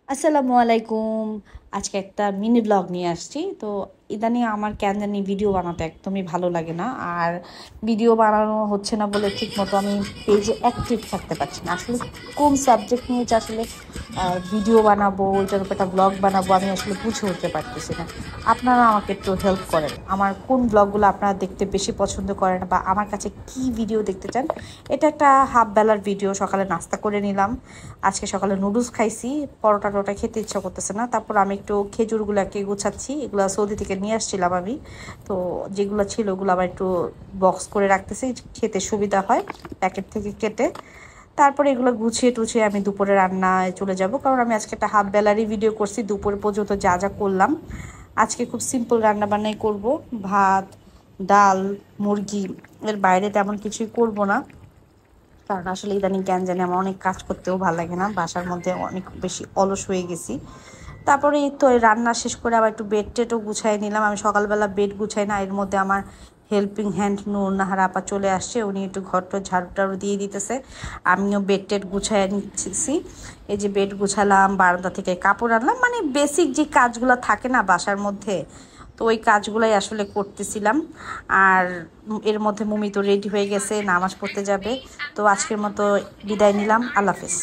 আসসালামু আলাইকুম। আজকে একটা মিনি ব্লগ নিয়ে আসছি। তো ইদানিং আমার কেন জানি ভিডিও বানাতে একদমই ভালো লাগে না। আর ভিডিও বানানো হচ্ছে না বলে ঠিকমতো আমি পেজে অ্যাক্টিভ থাকতে পারছি না। আসলে কোন সাবজেক্ট নিয়ে যে আসলে ভিডিও বানাবো, ওইটার উপর একটা ব্লগ বানাবো, আমি আসলে বুঝে উঠতে পারতেছি না। আপনারা আমাকে একটু হেল্প করেন। আমার কোন ব্লগগুলো আপনারা দেখতে বেশি পছন্দ করেন বা আমার কাছে কি ভিডিও দেখতে চান। এটা একটা হাফ বেলার ভিডিও। সকালে নাস্তা করে নিলাম। আজকে সকালে নুডলস খাইছি। পরোটা টরোটা খেতে ইচ্ছা করতেছে না। তারপর আমি একটু খেজুরগুলোকে গুছাচ্ছি। এগুলো সৌদি থেকে নিয়ে আসছিলাম আমি। তো যেগুলো ছিল ওগুলো আবার একটু বক্স করে রাখতেছি, খেতে সুবিধা হয় প্যাকেট থেকে কেটে। তারপরে এগুলো গুছিয়ে টুছিয়ে আমি দুপুরে রান্নায় চলে যাব, কারণ আমি আজকে একটা হাফ বেলারই ভিডিও করছি। দুপুর পর্যন্ত যা যা করলাম, আজকে খুব সিম্পল রান্না বান্নাই করব। ভাত, ডাল, মুরগি, এর বাইরে তেমন কিছুই করব না। কারণ আসলে ইদানিং কেন জানি আমার অনেক কাজ করতেও ভালো লাগে না, বাসার মধ্যে অনেক বেশি অলস হয়ে গেছি। তারপরে এই তো এই রান্না শেষ করে আবার একটু বেড টেডও গুছাই নিলাম। আমি সকালবেলা বেড গুছাই না, এর মধ্যে আমার হেল্পিং হ্যান্ড নূর নাহার আপা চলে আসছে। উনি একটু ঘরটা ঝাড়ু টাড়ু দিয়ে দিতেছে, আমিও বেড টেড গুছাই নিচ্ছি। এই যে বেড গুছালাম, বারান্দা থেকে কাপড় আনলাম, মানে বেসিক যে কাজগুলো থাকে না বাসার মধ্যে, তো ওই কাজগুলাই আসলে করতেছিলাম। আর এর মধ্যে মুমি তো রেডি হয়ে গেছে, নামাজ পড়তে যাবে। তো আজকের মতো বিদায় নিলাম, আল্লাহ হাফেজ।